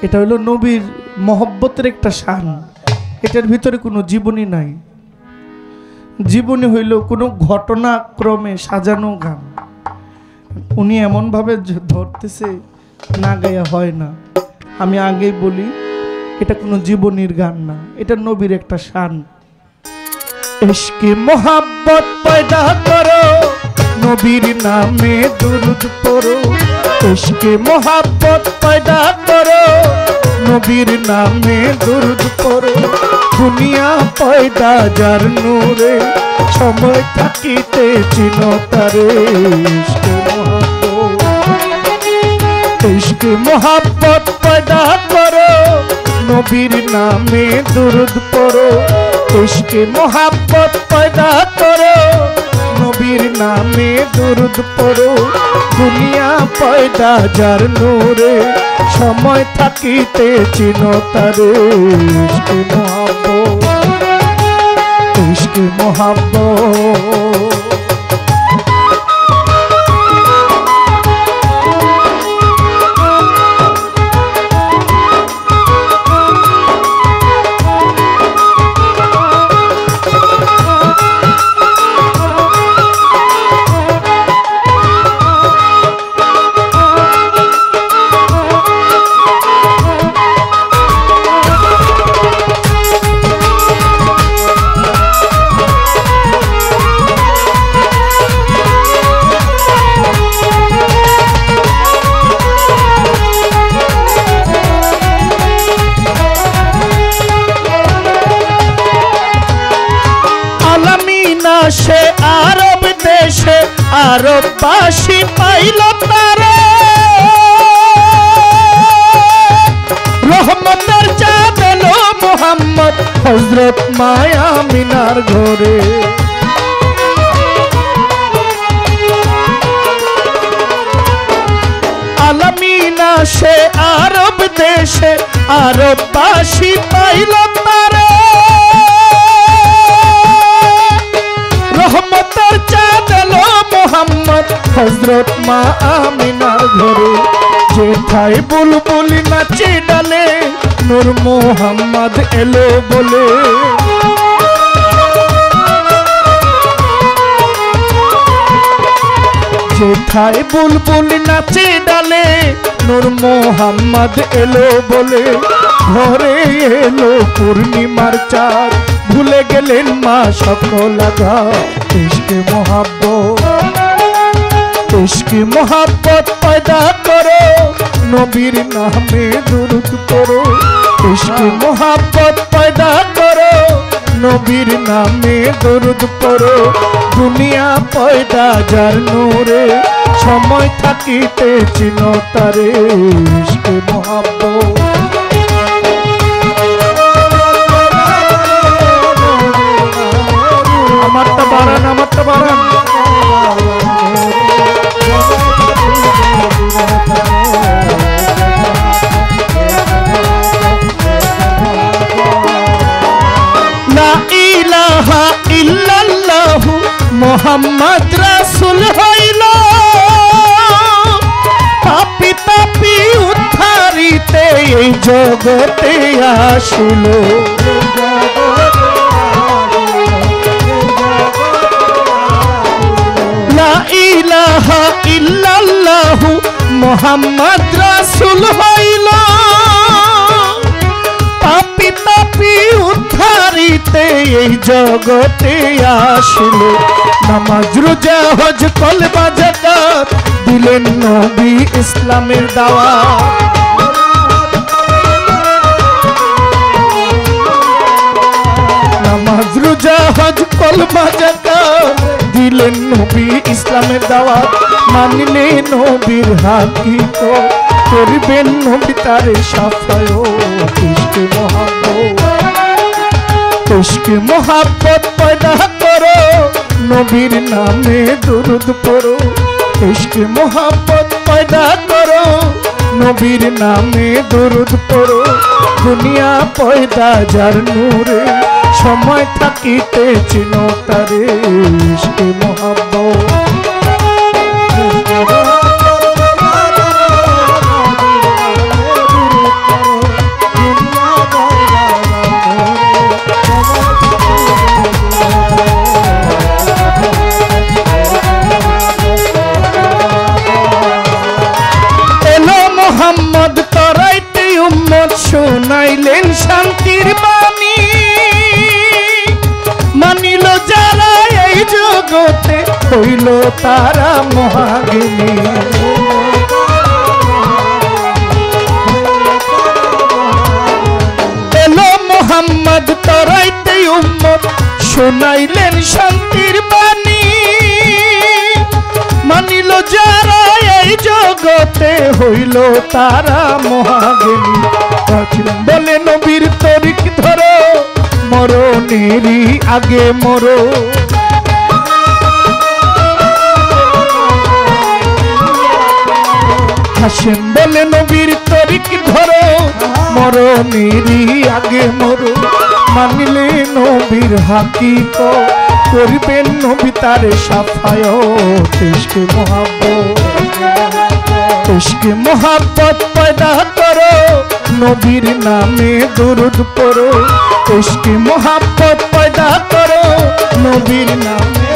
এটা হলো নবীর মহব্বতের একটা শান। এটার ভিতরে কোনো জীবনী নাই। জীবনী হইল কোনো ঘটনাক্রমে সাজানো গান। উনি এমনভাবে ধরতেছে, না গায়া হয় না। আমি আগেই বলি, এটা কোনো জীবনীর গান না, এটা নবীর একটা শান। ইশকে মোহাব্বত পয়দা করো, নবীর নামে দুরূদ পড়ো। ইশকে মোহাব্বত পয়দা করো, নবীর নামে দুরূদ পড়ো। দুনিয়া পয়দা যার নূরে, সময় থাকিতে চিনো তারে। ইশকে মোহাব্বত পয়দা করো, নবীর নামে দুরূদ পড়ো। ইশকে মোহাব্বত পয়দা করো, নবীর নামে দুরূদ পড়ো। দুনিয়া পয়দা যার নূরে, সময় থাকিতে চিনো তারে। ইশকে মোহাব্বত, ইশকে মোহাব্বত। সে আরব দেশে আরববাসী পাইল তারে। রহমতের চাঁদ এলো মুহাম্মদ হযরত মায়া মিনার ঘরে। আলামিনা সে আরব দেশে আরববাসী পাইল তারে। রহমতের চাঁদ এলো মুহাম্মদ হযরত মা আমিনার ঘরে। যেথায় বুলবুল নাচে ডালে, নূর মুহাম্মদ এলো বলে। যেথায় বুলবুল নাচে ডালে, নূর মুহাম্মদ এলো বলে। ঘরে এলো পূর্ণিমার চাঁদ, ভুলে গেলেন মা সকল আঘাত। ইশকে মোহাব্বত, ইশকে মোহাব্বত পয়দা করো, নবীর নামে দুরূদ পড়ো। ইশকে মোহাব্বত পয়দা করো, নবীর নামে দুরূদ পড়ো। দুনিয়া পয়দা যার নূরে, সময় থাকিতে চিনো তারে। ইশকে মোহাব্বত, আমারটা বাড়ান, আমারটা বাড়ান। লা ইলাহা ইল্লাল্লাহু মুহাম্মদ রাসূল হইল। পাপী তাপী উদ্ধারিতে এই জগতে আসিল। লা ইলাহা ইল্লাল্লাহু মুহাম্মদ রাসূল হইল। পাপী তাপী উদ্ধারিতে এই জগতে আসিল। নামাজ রোজা হজ কলমা যাকাত দিলেন নবী ইসলামের দাওয়াত। নামাজ রোজা হজ কলমা যাকাত দিলেন নবী ইসলামের দাওয়াত। মানলে নবীর হাকিকত, করবেন নবী তারে শাফায়াত। ইশকে মোহাব্বত, ইশকে মোহাব্বত পয়দা করো, নবীর নামে দুরূদ পড়ো। ইশকে মোহাব্বত পয়দা করো, নবীর নামে দুরূদ পড়ো। দুনিয়া পয়দা যার নূরে, সময় থাকিতে চিনো তারে। ইশকে মোহাব্বত, শোনাইলেন শান্তির বাণী, মানিল যারা এই জগতে হইল তারা মহাজ্ঞানী। এলো মোহাম্মদ তরাইতে উম্মত, শোনাইলেন শান্তির বাণী, মানিল যারা এই জগতে হইল তারা মহাজ্ঞানী। বলে নবীর তরিক ধরো, মরণেরই আগে মরো। হাসেম বলে নবীর তরিক ধরো, মরণেরই আগে মরো। মানিলে নবীর হাকিকত, করবেন নবী তার সাফায়াত। ইশকে মোহাব্বত, ইশকে মোহাব্বত পয়দা করো, নবীর নামে দুরূদ পড়ো। ইশকে মোহাব্বত পয়দা করো, নবীর নামে